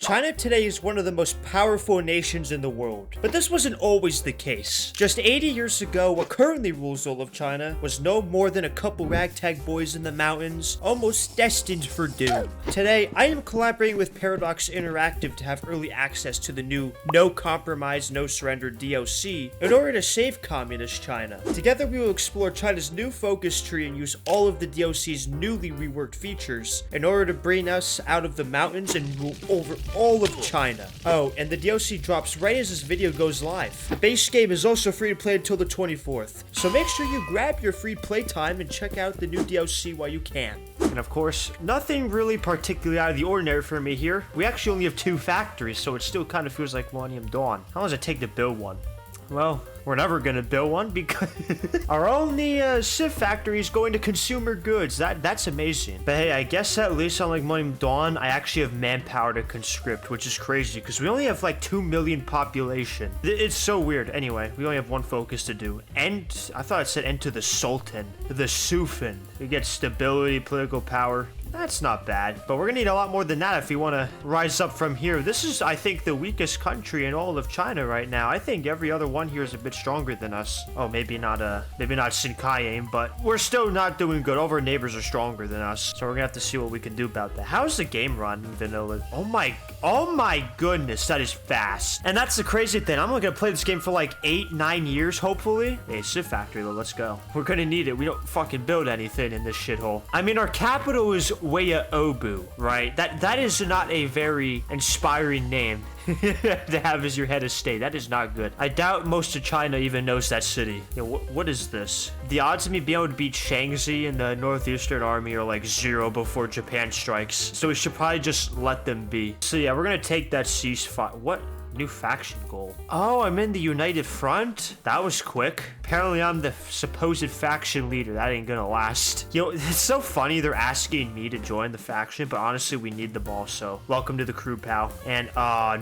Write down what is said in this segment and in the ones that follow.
China today is one of the most powerful nations in the world, but this wasn't always the case. Just 80 years ago, what currently rules all of China was no more than a couple ragtag boys in the mountains, almost destined for doom. Today, I am collaborating with Paradox Interactive to have early access to the new No Compromise, No Surrender DLC in order to save communist China. Together, we will explore China's new focus tree and use all of the DLC's newly reworked features in order to bring us out of the mountains and rule over all of China. Oh, and the DLC drops right as this video goes live. The base game is also free to play until the 24th, so make sure you grab your free playtime and check out the new DLC while you can. And of course, nothing really particularly out of the ordinary for me here. We actually only have 2 factories, so it still kind of feels like Millennium Dawn. How long does it take to build one? Well, we're never gonna build one because our only Civ factory is going to consumer goods. That's amazing. But hey, I guess at least unlike Millennium Dawn, I actually have manpower to conscript, which is crazy because we only have like 2 million population. It's so weird. Anyway, we only have one focus to do. And I thought it said enter the Sultan, the Sufan. We get stability, political power. That's not bad, but we're gonna need a lot more than that if we want to rise up from here. This is, I think, the weakest country in all of China right now. I think every other one here is a bit stronger than us. Oh, maybe not Sinkai, but we're still not doing good. All of our neighbors are stronger than us, so we're gonna have to see what we can do about that. How's the game run, vanilla? Oh my goodness, that is fast. And that's the crazy thing. I'm only gonna play this game for like 8-9 years, hopefully. Hey, Civ Factory, though, let's go. We're gonna need it. We don't fucking build anything in this shithole. I mean, our capital is Obu, right? That is not a very inspiring name to have as your head of state. That is not good. I doubt most of China even knows that city. You know, what is this? The odds of me being able to beat Shaanxi in the Northeastern Army are like 0 before Japan strikes. So we should probably just let them be. So yeah, we're gonna take that ceasefire. What? New faction goal. Oh, I'm in the United Front? That was quick. Apparently I'm the supposed faction leader. That ain't gonna last. You know, it's so funny they're asking me to join the faction, but honestly we need them all, so welcome to the crew, pal. And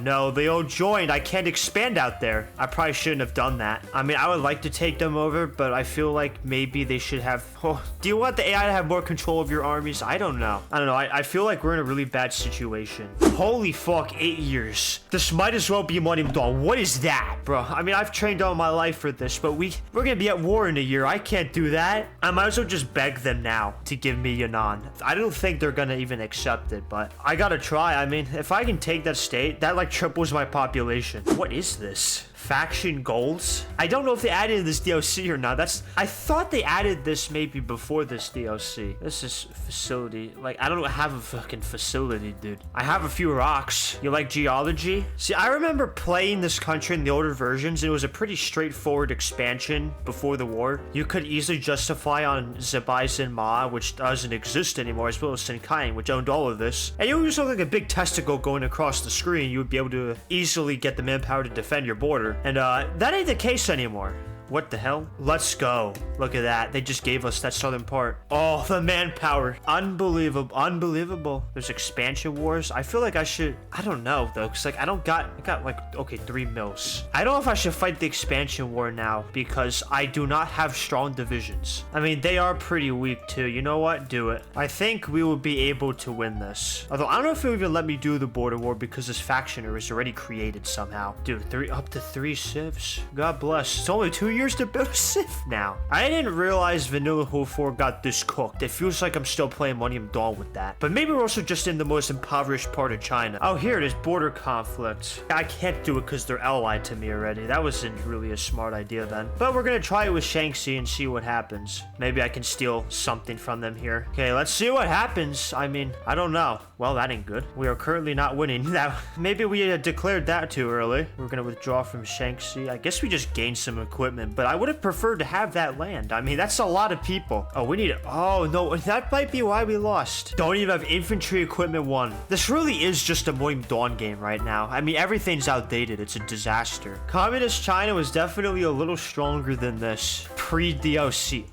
no, they all joined. I can't expand out there. I probably shouldn't have done that. I mean, I would like to take them over, but I feel like maybe they should have... Oh, do you want the AI to have more control of your armies? I don't know. I feel like we're in a really bad situation. Holy fuck, 8 years. This might as well be Millennium Dawn. What is that, bro? I mean, I've trained all my life for this, but we're gonna be at war in a year. I can't do that. I might as well just beg them now to give me Yunnan. I don't think they're gonna even accept it, but I gotta try. I mean, if I can take that state, that like triples my population. What is this? Faction goals? I don't know if they added this DLC or not. I thought they added this maybe before this DLC. This is facility. Like, I don't have a fucking facility, dude. I have a few rocks. You like geology? See, I remember playing this country in the older versions. It was a pretty straightforward expansion before the war. You could easily justify on Zebai Zinma, which doesn't exist anymore, as well as Sinkai, which owned all of this. And you would just look like a big testicle going across the screen. You would be able to easily get the manpower to defend your border. And that ain't the case anymore. What the hell? Let's go. Look at that. They just gave us that southern part. Oh, the manpower. Unbelievable. Unbelievable. There's expansion wars. I feel like I should... I don't know, though. Because, like, I got, like, okay, 3 mils. I don't know if I should fight the expansion war now. Because I do not have strong divisions. I mean, they are pretty weak, too. You know what? Do it. I think we will be able to win this. Although, I don't know if it'll even let me do the border war. Because this factioner is already created somehow. Dude, up to 3 civs. God bless. It's only 2 years to build a civ now. I didn't realize Vanilla HOI4 got this cooked. It feels like I'm still playing Millennium Dawn with that. But maybe we're also just in the most impoverished part of China. Oh, here it is. Border conflict. I can't do it because they're allied to me already. That wasn't really a smart idea then. But we're gonna try it with Shaanxi and see what happens. Maybe I can steal something from them here. Okay, let's see what happens. I mean, I don't know. Well, that ain't good. We are currently not winning. That maybe we declared that too early. We're gonna withdraw from Shaanxi. I guess we just gained some equipment, but I would have preferred to have that land. I mean, that's a lot of people. Oh, we need it. Oh, no, that might be why we lost. Don't even have infantry equipment 1. This really is just a Millennium Dawn game right now. I mean, everything's outdated. It's a disaster. Communist China was definitely a little stronger than this pre-DLC.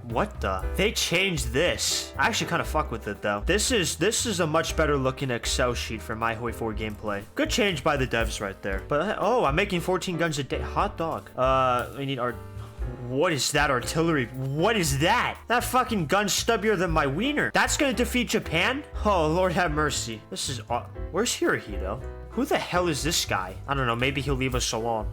What the? They changed this. I actually kind of fuck with it though. This is a much better looking Excel sheet for my HOI4 gameplay. Good change by the devs right there. But oh, I'm making 14 guns a day. Hot dog. We need our... What is that artillery? What is that? That fucking gun's stubbier than my wiener. That's gonna defeat Japan? Oh, Lord have mercy. This is... Where's Hirohito? Who the hell is this guy? I don't know. Maybe he'll leave us alone.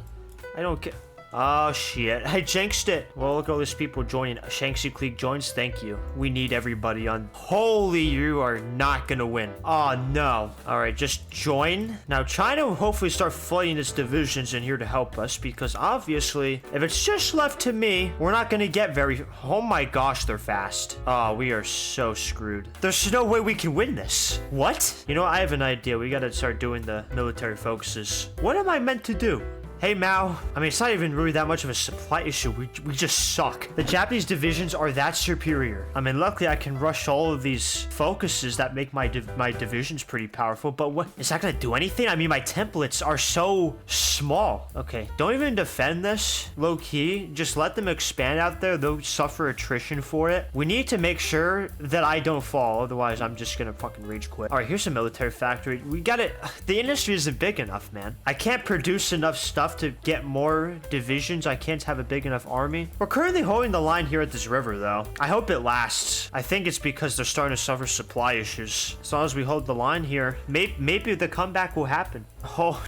I don't care. Oh, shit. I jinxed it. Well, look at all these people joining. Shanxi Clique joins. Thank you. We need everybody on. Holy, you are not gonna win. Oh, no. All right, just join. Now, China will hopefully start flooding its divisions in here to help us because obviously, if it's just left to me, we're not gonna get very... Oh my gosh, they're fast. Oh, we are so screwed. There's no way we can win this. What? You know, I have an idea. We gotta start doing the military focuses. What am I meant to do? Hey, Mao. I mean, it's not even really that much of a supply issue. We just suck. The Japanese divisions are that superior. I mean, luckily I can rush all of these focuses that make my divisions pretty powerful. But what? Is that going to do anything? I mean, my templates are so small. Okay, don't even defend this. Low key, just let them expand out there. They'll suffer attrition for it. We need to make sure that I don't fall. Otherwise, I'm just going to fucking rage quit. All right, here's a military factory. We got it. The industry isn't big enough, man. I can't produce enough stuff to get more divisions. I can't have a big enough army. We're currently holding the line here at this river, though. I hope it lasts. I think it's because they're starting to suffer supply issues. As long as we hold the line here, maybe the comeback will happen. Oh,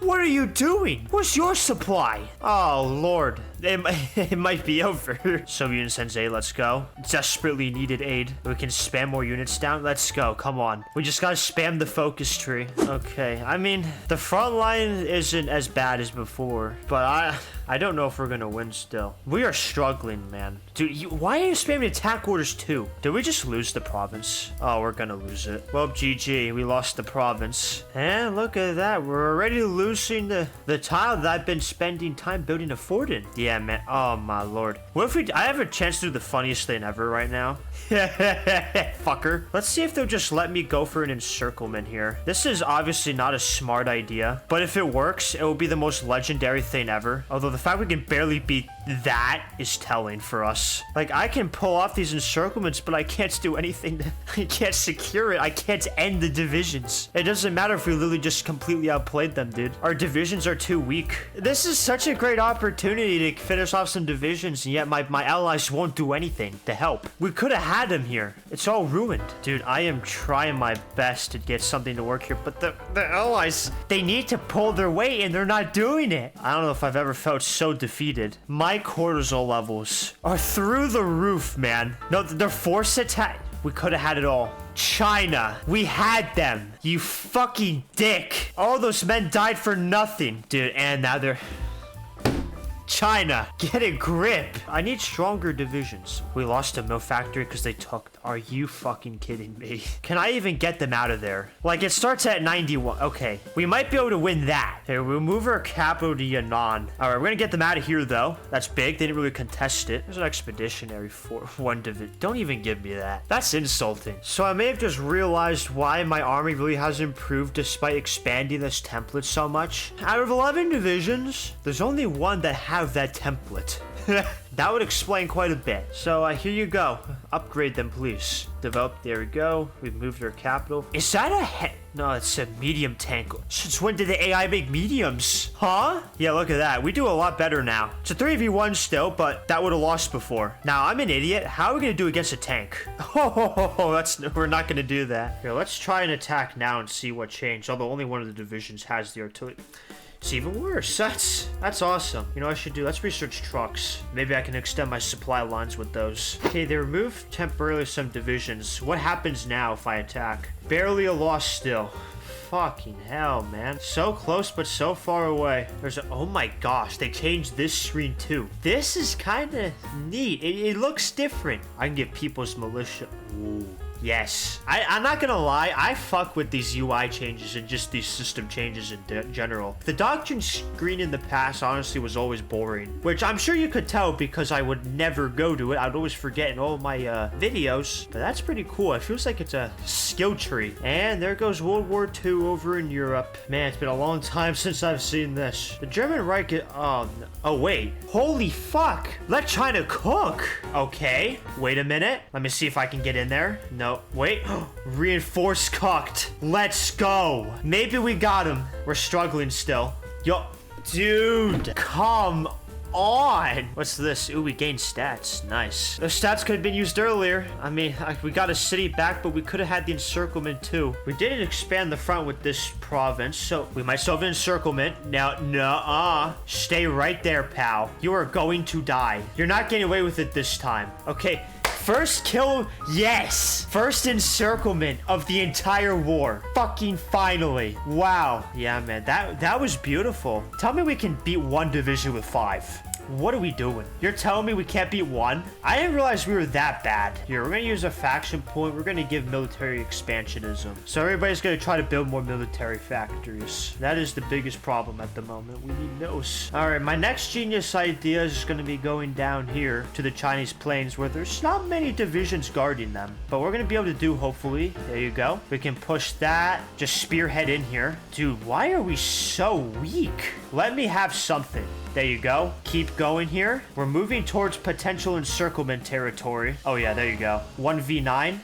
what are you doing? What's your supply? Oh, Lord. It might be over. Soviet Sensei, let's go. Desperately needed aid. We can spam more units down. Let's go. Come on. We just gotta spam the focus tree. Okay. I mean, the front line isn't as bad as before, but I don't know if we're gonna win still. We are struggling, man. Dude, why are you spamming attack orders too? Did we just lose the province? Oh, we're gonna lose it. Well, GG. We lost the province. And look at that. We're already losing the tile that I've been spending time building a fort in. Yeah, man. Oh, my Lord. What if I have a chance to do the funniest thing ever right now? Fucker. Let's see if they'll just let me go for an encirclement here. This is obviously not a smart idea, but if it works, it will be the most legendary thing ever. Although the fact we can barely beat that is telling for us. Like, I can pull off these encirclements, but I can't do anything. I can't secure it. I can't end the divisions. It doesn't matter if we literally just completely outplayed them, dude. Our divisions are too weak. This is such a great opportunity to finish off some divisions, and yet my allies won't do anything to help. We could have had them here. It's all ruined. Dude, I am trying my best to get something to work here, but the allies, they need to pull their weight, and they're not doing it. I don't know if I've ever felt so defeated. My cortisol levels are through the roof, man. No, they're force attack. We could have had it all. China, we had them. You fucking dick. All those men died for nothing. Dude, and now they're... China, get a grip. I need stronger divisions. We lost a mill factory because they took... Are you fucking kidding me? Can I even get them out of there? Like, it starts at 91. Okay, we might be able to win that. Okay, we'll move our capital to Yan'an. All right, we're gonna get them out of here, though. That's big. They didn't really contest it. There's an expeditionary for one division. Don't even give me that. That's insulting. So I may have just realized why my army really hasn't improved despite expanding this template so much. Out of 11 divisions, there's only one that have that template. That would explain quite a bit. So here you go. Upgrade them, please. Develop. There we go. We've moved our capital. Is that a No, it's a medium tank. Since when did the AI make mediums? Huh? Yeah, look at that. We do a lot better now. It's a 3v1 still, but that would have lost before. Now, I'm an idiot. How are we going to do against a tank? Oh, we're not going to do that. Here, let's try an attack now and see what changed. Although only one of the divisions has the artillery. It's even worse. That's awesome. You know what I should do? Let's research trucks. Maybe I can extend my supply lines with those. Okay, they removed temporarily some divisions. What happens now if I attack? Barely a loss still. Fucking hell, man. So close, but so far away. Oh my gosh, they changed this screen too. This is kind of neat. It looks different. I can get people's militia. Ooh. Yes. I'm not gonna lie, I fuck with these UI changes and just these system changes in general. The doctrine screen in the past honestly was always boring, which I'm sure you could tell because I would never go to it. I'd always forget in all of my videos, but that's pretty cool. It feels like it's a skill tree. And there goes World War II over in Europe. Man, it's been a long time since I've seen this. The German Reich, oh, wait. Holy fuck. Let China cook. Okay, wait a minute. Let me see if I can get in there. No. Wait. Reinforced cooked. Let's go. Maybe we got him. We're struggling still. Yo. Dude. Come on? What's this? Ooh, we gained stats. Nice. Those stats could have been used earlier. I mean, we got a city back, but we could have had the encirclement too. We didn't expand the front with this province, so we might still have an encirclement. Now, nuh-uh. Stay right there, pal. You are going to die. You're not getting away with it this time. Okay. First kill, yes. First encirclement of the entire war. Fucking finally. Wow. Yeah, man, that was beautiful. Tell me we can beat one division with 5. What are we doing? You're telling me we can't beat one? I didn't realize we were that bad. Here, we're gonna use a faction point. We're gonna give military expansionism. So everybody's gonna try to build more military factories. That is the biggest problem at the moment. We need those. All right, my next genius idea is gonna be going down here to the Chinese plains where there's not many divisions guarding them. But we're gonna be able to do, hopefully. There you go. We can push that. Just spearhead in here. Dude, why are we so weak? Let me have something. There you go. Keep going here. We're moving towards potential encirclement territory. Oh, yeah, there you go. 1v9.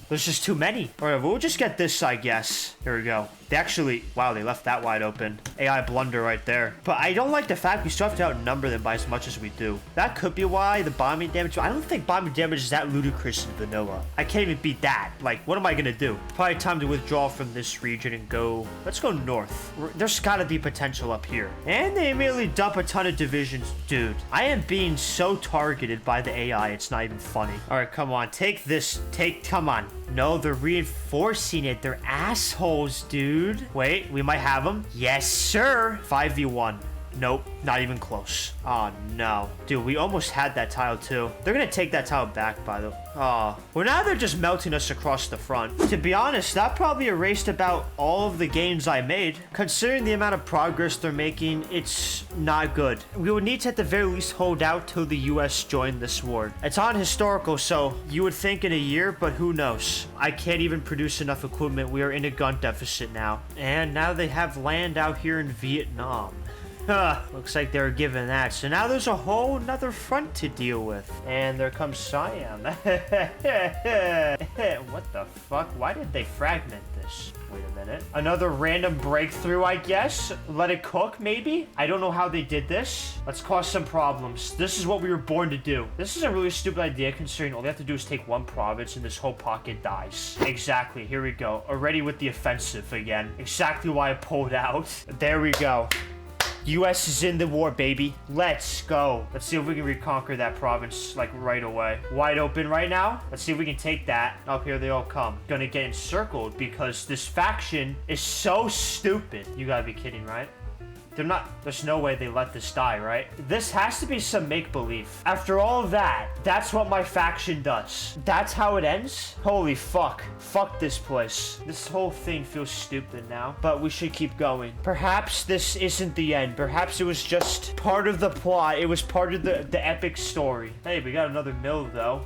There's just too many. All right, we'll just get this, I guess. Here we go. They actually, wow, they left that wide open. AI blunder right there. But I don't like the fact we still have to outnumber them by as much as we do. That could be why the bombing damage, I don't think bombing damage is that ludicrous in vanilla. I can't even beat that. Like, what am I gonna do? Probably time to withdraw from this region and go, let's go north. There's gotta be potential up here. And they immediately dump a ton of divisions. Dude, I am being so targeted by the AI, it's not even funny. All right, come on, take this, come on. No, they're reinforcing it. They're assholes, dude. Wait, we might have them. Yes, sir. 5v1. Nope, not even close. Oh, no. Dude, we almost had that tile, too. They're gonna take that tile back, by the way. Oh. Well, now they're just melting us across the front. To be honest, that probably erased about all of the gains I made. Considering the amount of progress they're making, it's not good. We would need to, at the very least, hold out till the US joined this war. It's on historical, so you would think in a year, but who knows? I can't even produce enough equipment. We are in a gun deficit now. And now they have land out here in Vietnam. Looks like they were given that. So now there's a whole nother front to deal with. And there comes Siam. What the fuck? Why did they fragment this? Wait a minute. Another random breakthrough, I guess? Let it cook, maybe? I don't know how they did this. Let's cause some problems. This is what we were born to do. This is a really stupid idea, considering all they have to do is take one province and this whole pocket dies. Exactly. Here we go. Already with the offensive again. Exactly why I pulled out. There we go. US is in the war, baby. Let's go. Let's see if we can reconquer that province, like, right away. Wide open right now. Let's see if we can take that. Up here they all come. Gonna get encircled because this faction is so stupid. You gotta be kidding, right? They're not, there's no way they let this die, right? This has to be some make-believe. After all of that, that's what my faction does. That's how it ends? Holy fuck. Fuck this place. This whole thing feels stupid now, but we should keep going. Perhaps this isn't the end. Perhaps it was just part of the plot. It was part of the epic story. Hey, we got another mill, though.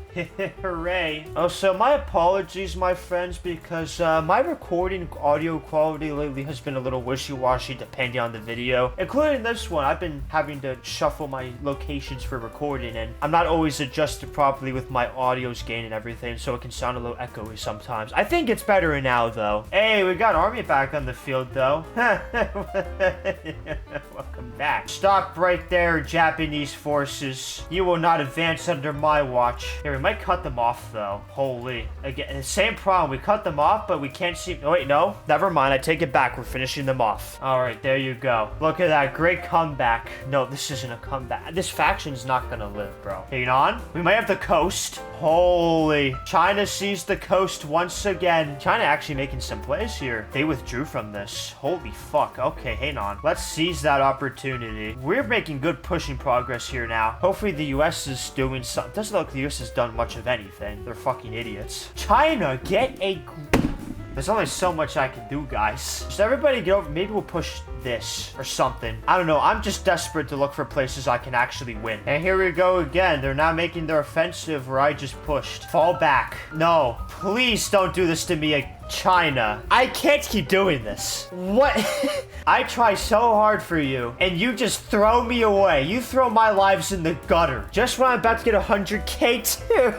Hooray. Oh, so my apologies, my friends, because my recording audio quality lately has been a little wishy-washy depending on the video. Including this one, I've been having to shuffle my locations for recording, and I'm not always adjusted properly with my audio's gain and everything, so it can sound a little echoey sometimes. I think it's better now, though. Hey, we got army back on the field, though. Welcome back. Stop right there, Japanese forces. You will not advance under my watch. Here, we might cut them off, though. Holy. Again, the same problem. We cut them off, but we can't see... Oh, wait, no. Never mind. I take it back. We're finishing them off. All right, there you go. Look at that. Great comeback. No, this isn't a comeback. This faction's not gonna live, bro. Hang on. We might have the coast. Holy. China sees the coast once again. China actually making some plays here. They withdrew from this. Holy fuck. Okay, hang on. Let's seize that opportunity. We're making good pushing progress here now. Hopefully the US is doing something. Doesn't look like the US has done much of anything. They're fucking idiots. China, get a... There's only so much I can do, guys. Just everybody get over. Maybe we'll push this or something. I don't know. I'm just desperate to look for places I can actually win. And here we go again. They're now making their offensive where I just pushed. Fall back. No. Please don't do this to me, China. I can't keep doing this. What? I try so hard for you, and you just throw me away. You throw my lives in the gutter. Just when I'm about to get 100K too.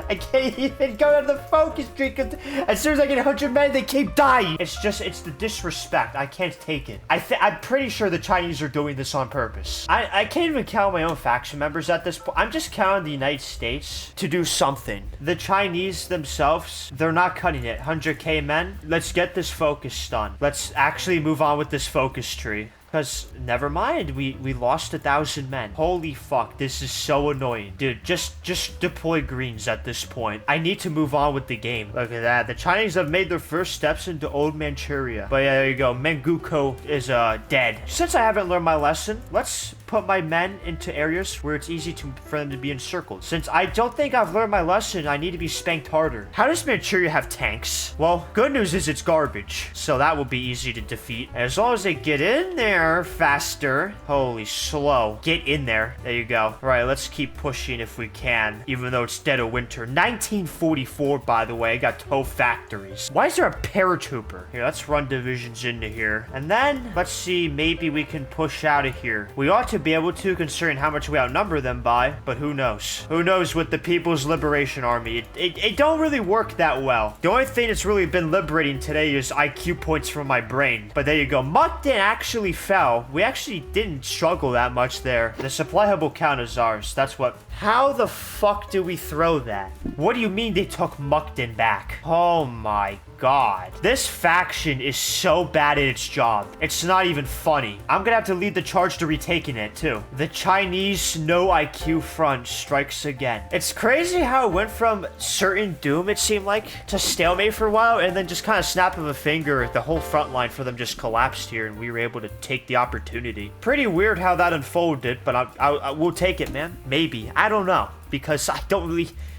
I can't even go to the focus tree because as soon as I get 100 men, they keep dying. It's the disrespect. I can't take it. I'm pretty sure the Chinese are doing this on purpose. I can't even count my own faction members at this point. I'm just counting the United States to do something. The Chinese themselves, they're not cutting it. 100k men. Let's get this focus done. Let's actually move on with this focus tree. Because, never mind, we lost 1,000 men. Holy fuck, this is so annoying. Dude, just deploy greens at this point. I need to move on with the game. Look at that. The Chinese have made their first steps into Old Manchuria. But yeah, there you go. Menguko is dead. Since I haven't learned my lesson, let's put my men into areas where it's easy for them to be encircled. Since I don't think I've learned my lesson, I need to be spanked harder. How does Manchuria have tanks? Well, good news is it's garbage. So that will be easy to defeat. As long as they get in there faster. Holy slow. Get in there. There you go. All right, let's keep pushing if we can, even though it's dead of winter. 1944, by the way, got tow factories. Why is there a paratrooper? Here, let's run divisions into here. And then, let's see, maybe we can push out of here. We ought to be able to, considering how much we outnumber them by, but who knows? Who knows with the People's Liberation Army? It don't really work that well. The only thing that's really been liberating today is IQ points from my brain. But there you go. Mukden actually fell. We actually didn't struggle that much there. The supply hub will count as ours. That's what... How the fuck do we throw that? What do you mean they took Mukden back? Oh my god. This faction is so bad at its job. It's not even funny. I'm gonna have to lead the charge to retaking it too. The Chinese no IQ front strikes again. It's crazy how it went from certain doom, it seemed like, to stalemate for a while, and then just kind of snap of a finger, the whole front line for them just collapsed here, and we were able to take the opportunity. Pretty weird how that unfolded, but I will take it, man. Maybe. I don't know, because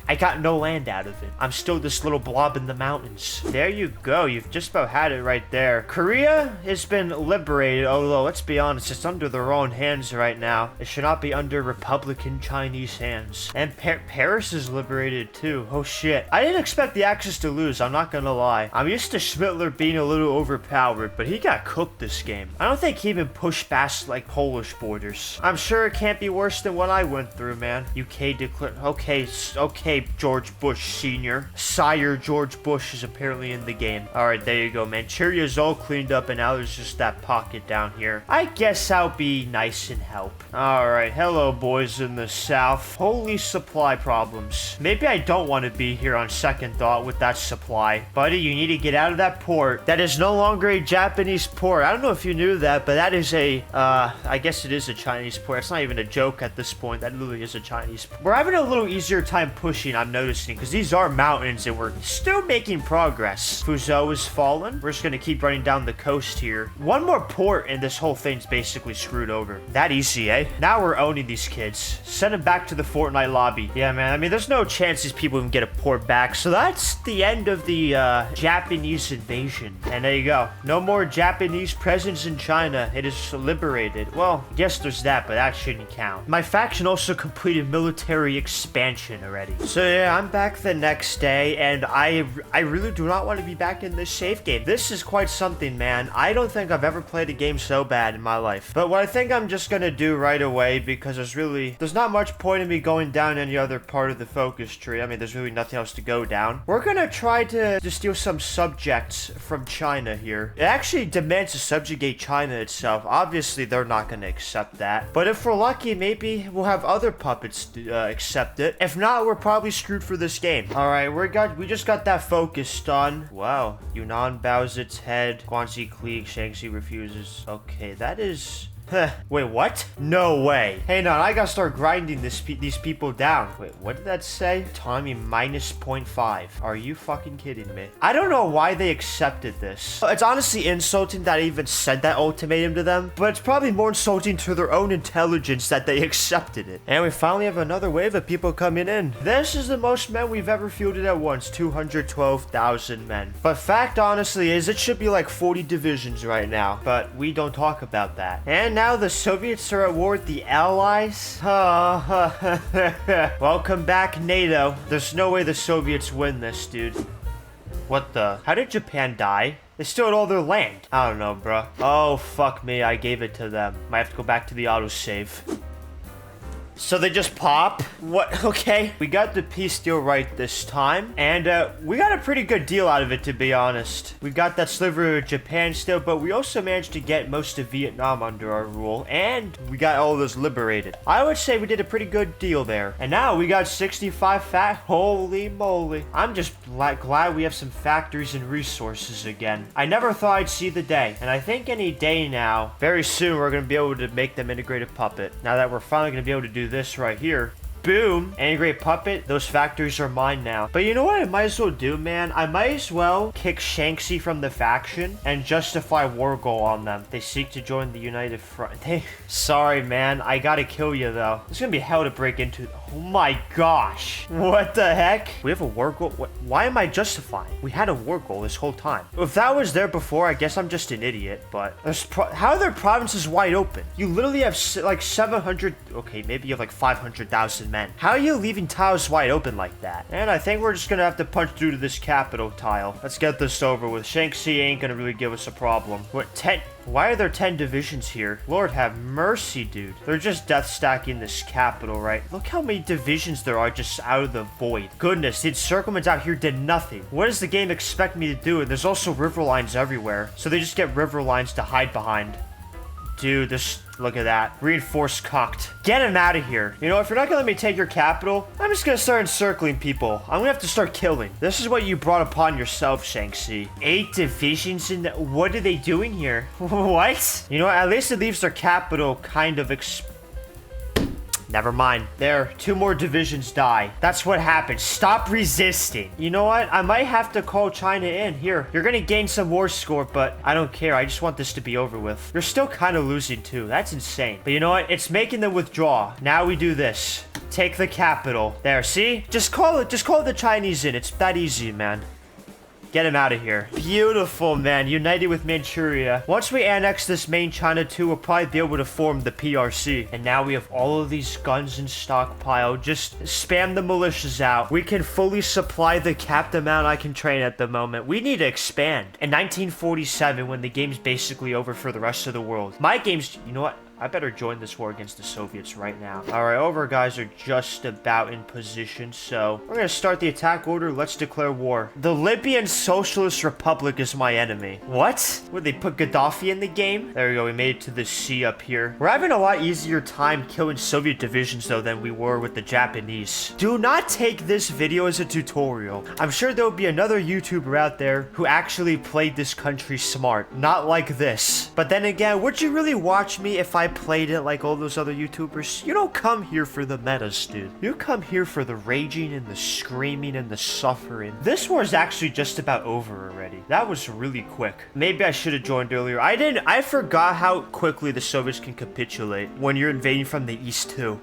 I got no land out of it. I'm still this little blob in the mountains. There you go. You've just about had it right there. Korea has been liberated, although, let's be honest, it's under their own hands right now. It should not be under Republican Chinese hands. And Paris is liberated too. Oh shit. I didn't expect the Axis to lose, I'm not gonna lie. I'm used to Schmittler being a little overpowered, but he got cooked this game. I don't think he even pushed past, like, Polish borders. I'm sure it can't be worse than what I went through, man. UK declared... Okay, George Bush Sr. Sire George Bush is apparently in the game. Alright, there you go. Manchuria's all cleaned up, and now there's just that pocket down here. I guess I'll be nice and help. Alright, hello, boys in the south. Holy supply problems. Maybe I don't want to be here on second thought with that supply. Buddy, you need to get out of that port. That is no longer a Japanese port. I don't know if you knew that, but that is a, I guess it is a Chinese port. It's not even a joke at this point. That literally is a Chinese port. We're having a little easier time pushing, I'm noticing, because these are mountains and we're still making progress. Fuzhou is fallen. We're just going to keep running down the coast here. One more port and this whole thing's basically screwed over. That easy, eh? Now we're owning these kids. Send them back to the Fortnite lobby. Yeah, man. I mean, there's no chance these people can get a port back. So that's the end of the Japanese invasion. And there you go. No more Japanese presence in China. It is liberated. Well, yes, there's that, but that shouldn't count. My faction also completed military expansion already. So yeah, I'm back the next day, and I really do not want to be back in this safe game. This is quite something, man. I don't think I've ever played a game so bad in my life. But what I think I'm just gonna do right away, because there's not much point in me going down any other part of the focus tree. I mean, there's really nothing else to go down. We're gonna try to steal some subjects from China here. It actually demands to subjugate China itself. Obviously, they're not gonna accept that. But if we're lucky, maybe we'll have other puppets accept it. If not, we're probably screwed for this game. All right, we just got that focus done. Wow. Yunnan bows its head. Guangxi Clique, Shaanxi refuses. Okay, that is... Wait, what? No way. Hey, no, I gotta start grinding these people down. Wait, what did that say? Autonomy minus 0.5. Are you fucking kidding me? I don't know why they accepted this. It's honestly insulting that I even sent that ultimatum to them, but it's probably more insulting to their own intelligence that they accepted it. And we finally have another wave of people coming in. This is the most men we've ever fielded at once. 212,000 men. But fact, honestly, is it should be like 40 divisions right now, but we don't talk about that. And now the Soviets are at war with the Allies? Welcome back, NATO. There's no way the Soviets win this, dude. What the? How did Japan die? They still had all their land. I don't know, bro. Oh, fuck me. I gave it to them. Might have to go back to the autosave. So they just pop? What? Okay. We got the peace deal right this time. And we got a pretty good deal out of it, to be honest. We got that sliver of Japan still, but we also managed to get most of Vietnam under our rule. And we got all of those liberated. I would say we did a pretty good deal there. And now we got 65 fat. Holy moly. I'm just glad we have some factories and resources again. I never thought I'd see the day. And I think any day now, very soon, we're going to be able to make them integrated puppet. Now that we're finally going to be able to do this right here. Boom. Integrate puppet. Those factories are mine now. But you know what I might as well do, man? I might as well kick Shanxi from the faction and justify war goal on them. They seek to join the United Front. Sorry, man. I gotta kill you, though. It's gonna be hell to break into. Oh my gosh. What the heck? We have a war goal? Why am I justifying? We had a war goal this whole time. If that was there before, I guess I'm just an idiot. But how are their provinces wide open? You literally have like 700. Okay, maybe you have like 500,000 men. How are you leaving tiles wide open like that? And I think we're just gonna have to punch through to this capital tile. Let's get this over with. Shanxi ain't gonna really give us a problem. What, 10? Why are there 10 divisions here? Lord have mercy, dude. They're just death stacking this capital, right? Look how many divisions there are just out of the void. Goodness, the encirclements out here did nothing. What does the game expect me to do? And there's also river lines everywhere. So they just get river lines to hide behind. Dude, this... Look at that. Reinforced cocked. Get him out of here. You know, if you're not gonna let me take your capital, I'm just gonna start encircling people. I'm gonna have to start killing. This is what you brought upon yourself, Shanxi. 8 divisions in the... What are they doing here? What? You know what? At least it leaves their capital kind of Never mind. There, 2 more divisions die. That's what happens. Stop resisting. You know what? I might have to call China in. Here, you're gonna gain some war score, but I don't care. I just want this to be over with. You're still kind of losing too. That's insane. But you know what? It's making them withdraw. Now we do this. Take the capital. There, see? Just call it the Chinese in. It's that easy, man. Get him out of here. Beautiful, man. United with Manchuria. Once we annex this main China too, we'll probably be able to form the PRC. And now we have all of these guns in stockpile. Just spam the militias out. We can fully supply the capped amount I can train at the moment. We need to expand. In 1947, when the game's basically over for the rest of the world, my game's... You know what? I better join this war against the Soviets right now. Alright, all of our guys are just about in position, so we're gonna start the attack order. Let's declare war. The Libyan Socialist Republic is my enemy. What? Would they put Gaddafi in the game? There we go, we made it to the sea up here. We're having a lot easier time killing Soviet divisions, though, than we were with the Japanese. Do not take this video as a tutorial. I'm sure there'll be another YouTuber out there who actually played this country smart. Not like this. But then again, would you really watch me if I played it like all those other YouTubers? You don't come here for the metas, dude. You come here for the raging and the screaming and the suffering. This war is actually just about over already. That was really quick. Maybe I should have joined earlier. I forgot how quickly the Soviets can capitulate when you're invading from the east too.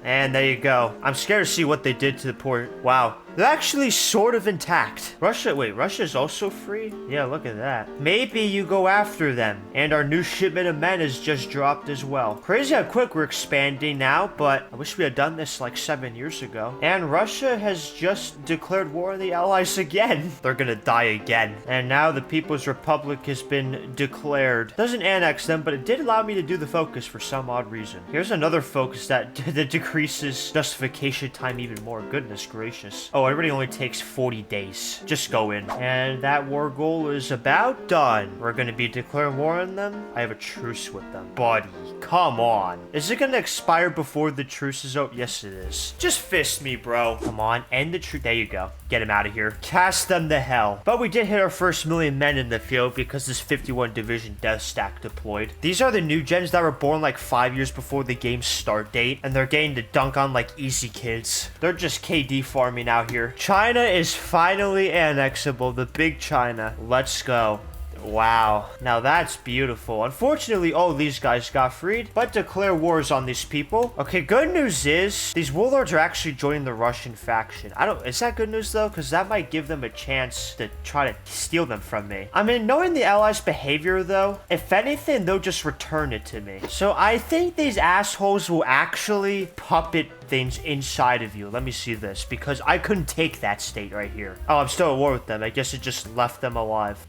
And there you go. I'm scared to see what they did to the port. Wow. They're actually sort of intact. Russia, wait, Russia's also free? Yeah, look at that. Maybe you go after them. And our new shipment of men has just dropped as well. Crazy how quick we're expanding now, but I wish we had done this like 7 years ago. And Russia has just declared war on the Allies again. They're gonna die again. And now the People's Republic has been declared. Doesn't annex them, but it did allow me to do the focus for some odd reason. Here's another focus that decreases justification time even more. Goodness gracious. Oh, everybody only takes 40 days. Just go in. And that war goal is about done. We're gonna be declaring war on them. I have a truce with them. Buddy, come on. Is it gonna expire before the truce is over? Yes, it is. Just fist me, bro. Come on, end the truce. There you go. Get him out of here. Cast them to hell. But we did hit our first 1,000,000 men in the field because this 51 division death stack deployed. These are the new gens that were born like 5 years before the game's start date. And they're getting to dunk on like easy kids. They're just KD farming out here. China is finally annexable. The big China. Let's go. Wow. Now that's beautiful. Unfortunately, all these guys got freed, but declare wars on these people. Okay, good news is these warlords are actually joining the Russian faction. Is that good news though? Because that might give them a chance to try to steal them from me. I mean, knowing the Allies' behavior though, if anything, they'll just return it to me. So I think these assholes will actually puppet things inside of you. Let me see this, because I couldn't take that state right here. Oh, I'm still at war with them. I guess it just left them alive.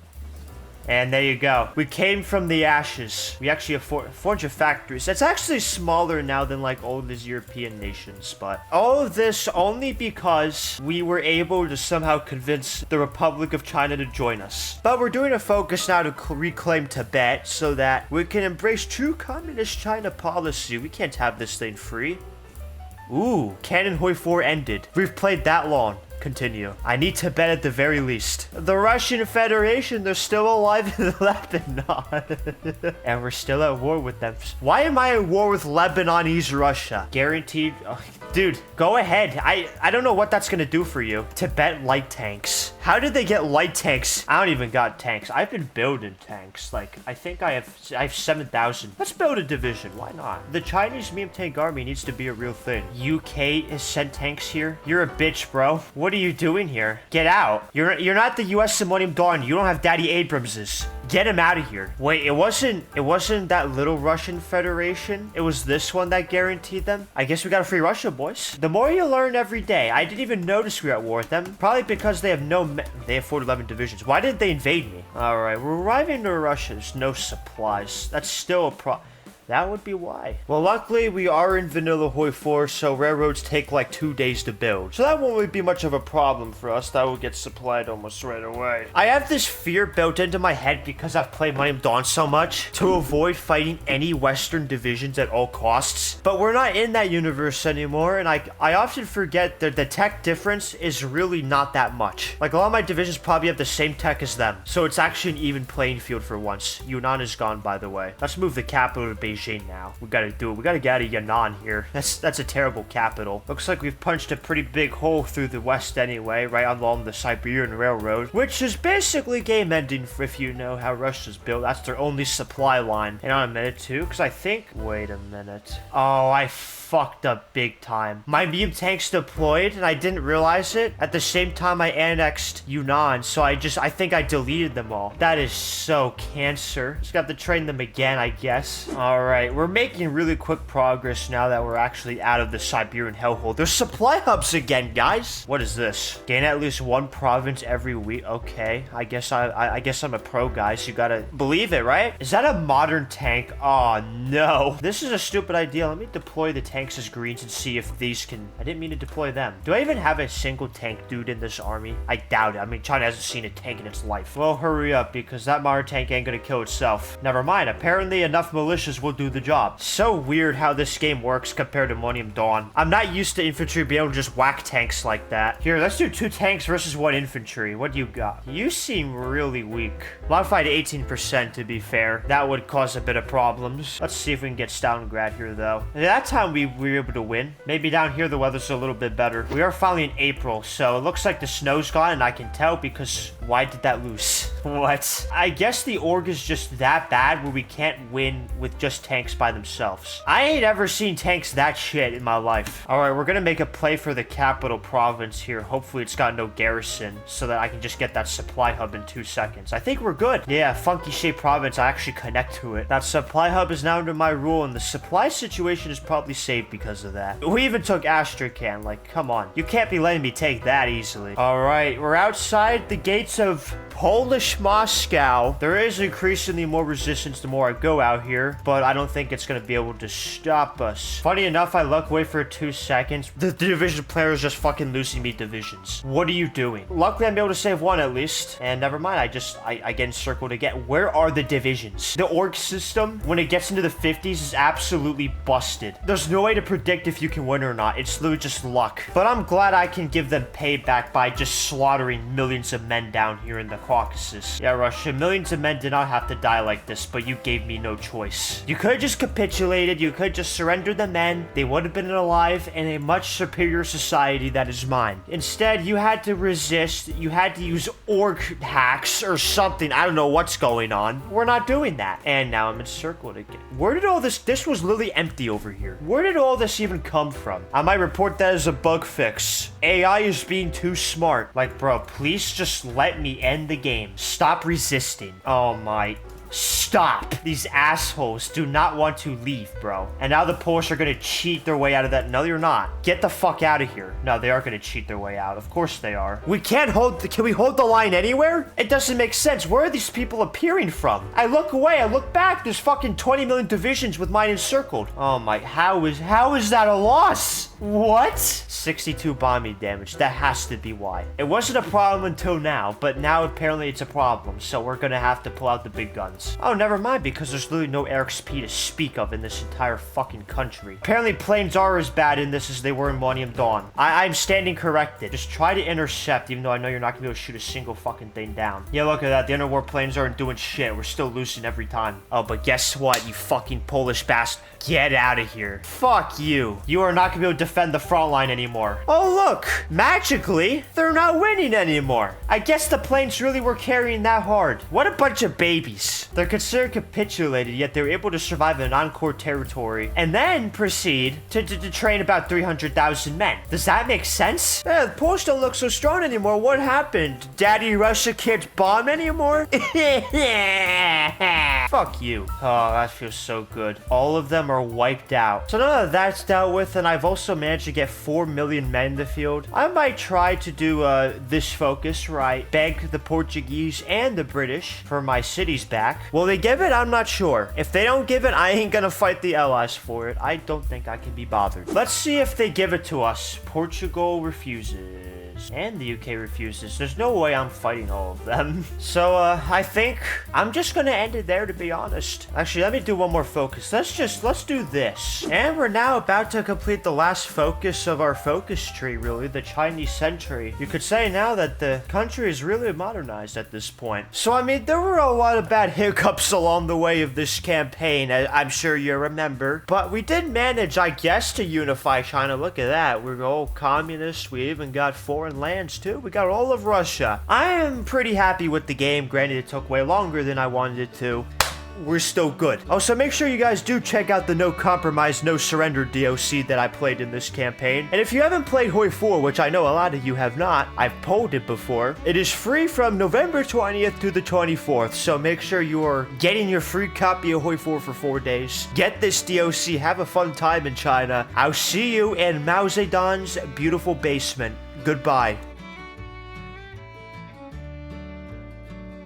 And there you go. We came from the ashes. We actually have 400 factories. That's actually smaller now than like all of these European nations. But all of this only because we were able to somehow convince the Republic of China to join us. But we're doing a focus now to reclaim Tibet so that we can embrace true communist China policy. We can't have this thing free. Ooh, Canon HOI4 ended. We've played that long. Continue. I need Tibet at the very least. The Russian Federation, they're still alive in Lebanon. And we're still at war with them. Why am I at war with Lebanese Russia? Guaranteed. Oh, dude, go ahead. I don't know what that's gonna do for you. Tibet light tanks. How did they get light tanks? I don't even got tanks. I've been building tanks. Like, I think I have 7,000. Let's build a division. Why not? The Chinese meme tank army needs to be a real thing. UK has sent tanks here. You're a bitch, bro. What are you doing here? Get out. You're not the US Simonium Dawn. You don't have Daddy Abrams's. Get him out of here. Wait, it wasn't that little Russian Federation. It was this one that guaranteed them. I guess we got a free Russia, boys. The more you learn every day. I didn't even notice we were at war with them. Probably because they have they have 411 divisions. Why did they invade me? All right, we're arriving to Russia. There's no supplies. That's still a problem. That would be why. Well, luckily, we are in vanilla HOI4, so railroads take like 2 days to build. So that won't really be much of a problem for us. That will get supplied almost right away. I have this fear built into my head because I've played Millennium Dawn so much to avoid fighting any Western divisions at all costs. But we're not in that universe anymore, and I often forget that the tech difference is really not that much. Like, a lot of my divisions probably have the same tech as them. So it's actually an even playing field for once. Yunnan is gone, by the way. Let's move the capital to Beijing. Now we gotta do it. We gotta get out of Yan'an here. That's a terrible capital. Looks like we've punched a pretty big hole through the west anyway, right along the Siberian Railroad, which is basically game ending if you know how Russia's built. That's their only supply line. And on a minute too, because I think. Wait a minute. Oh, I fucked up big time. My meme tanks deployed and I didn't realize it. At the same time I annexed Yunnan, so I think I deleted them all. That is so cancer. Just got to train them again, I guess. Alright, we're making really quick progress now that we're actually out of the Siberian hellhole. There's supply hubs again, guys. What is this? Gain at least one province every week. Okay, I guess I'm a pro, guys. You gotta believe it, right? Is that a modern tank? Oh no. This is a stupid idea. Let me deploy the tank as greens and see if these can. I didn't mean to deploy them. Do I even have a single tank dude in this army? I doubt it. I mean, China hasn't seen a tank in its life. Well, hurry up because that modern tank ain't gonna kill itself. Never mind. Apparently enough militias will do the job. So weird how this game works compared to Millennium Dawn. I'm not used to infantry being able to just whack tanks like that. Here, let's do 2 tanks versus 1 infantry. What do you got? You seem really weak. Modified 18% to be fair. That would cause a bit of problems. Let's see if we can get Stalingrad here though. And that time we were able to win. Maybe down here the weather's a little bit better. We are finally in April, so it looks like the snow's gone, and I can tell because why did that lose? What? I guess the org is just that bad where we can't win with just tanks by themselves. I ain't ever seen tanks that shit in my life. Alright, we're gonna make a play for the capital province here. Hopefully it's got no garrison so that I can just get that supply hub in 2 seconds. I think we're good. Yeah, funky shaped province. I actually connect to it. That supply hub is now under my rule, and the supply situation is probably saved because of that. We even took Astrakhan. Like, come on. You can't be letting me take that easily. Alright, we're outside the gates of Polish Moscow. There is increasingly more resistance the more I go out here, but I don't think it's going to be able to stop us. Funny enough, I luck away for 2 seconds. The division player is just fucking losing me divisions. What are you doing? Luckily, I'm able to save 1 at least. And never mind, I get encircled again. Where are the divisions? The org system, when it gets into the 50s, is absolutely busted. There's no way to predict if you can win or not. It's literally just luck. But I'm glad I can give them payback by just slaughtering millions of men down here in the Caucasus. Yeah, Russia, millions of men did not have to die like this, but you gave me no choice. You could have just capitulated. You could just surrender the men. They would have been alive in a much superior society that is mine. Instead, you had to resist. You had to use org hacks or something. I don't know what's going on. We're not doing that. And now I'm encircled again. Where did all this was literally empty over here. Where did all this even come from? I might report that as a bug fix. AI is being too smart. Like, bro, please just let me end the game. Stop resisting. Oh my. Stop. stop. These assholes do not want to leave, bro. And now the Polish are gonna cheat their way out of that. No, you're not. Get the fuck out of here. No, they are gonna cheat their way out. Of course they are. We can't can we hold the line anywhere? It doesn't make sense. Where are these people appearing from? I look away, I look back. There's fucking 20 million divisions with mine encircled. Oh my, how is that a loss? What? 62 bombing damage. That has to be why. It wasn't a problem until now, but now apparently it's a problem. So we're gonna have to pull out the big guns. Oh, never mind, because there's literally no air XP to speak of in this entire fucking country. Apparently planes are as bad in this as they were in Millennium Dawn. I'm standing corrected. Just try to intercept, even though I know you're not gonna be able to shoot a single fucking thing down. Yeah, look at that. The interwar planes aren't doing shit. We're still losing every time. Oh, but guess what, you fucking Polish bastard. Get out of here. Fuck you. You are not gonna be able to defend the front line anymore. Oh, look. Magically, they're not winning anymore. I guess the planes really were carrying that hard. What a bunch of babies. They're considered capitulated, yet they're able to survive in non-core territory and then proceed to train about 300,000 men. Does that make sense? Yeah, the Polish don't look so strong anymore. What happened? Daddy Russia can't bomb anymore? Fuck you. Oh, that feels so good. All of them are wiped out. So none of that's dealt with, and I've also managed to get 4 million men in the field. I might try to do this focus where I beg the Portuguese and the British for my cities back. Will they give it? I'm not sure. If they don't give it, I ain't gonna fight the Allies for it. I don't think I can be bothered. Let's see if they give it to us. Portugal refuses. And the UK refuses. There's no way I'm fighting all of them. So, I think I'm just gonna end it there, to be honest. Actually, let me do one more focus. Let's do this. And we're now about to complete the last focus of our focus tree, really, the Chinese century. You could say now that the country is really modernized at this point. So, I mean, there were a lot of bad hiccups along the way of this campaign, I'm sure you remember. But we did manage, I guess, to unify China. Look at that. We're all communists. We even got foreign lands too. We got all of Russia. I am pretty happy with the game. Granted, it took way longer than I wanted it to. We're still good. Also, make sure you guys do check out the No Compromise, No Surrender DLC that I played in this campaign. And if you haven't played HOI4, which I know a lot of you have not, I've polled it before, it is free from November 20th to the 24th. So make sure you are getting your free copy of HOI4 for 4 days. Get this DLC. Have a fun time in China. I'll see you in Mao Zedong's beautiful basement. Goodbye.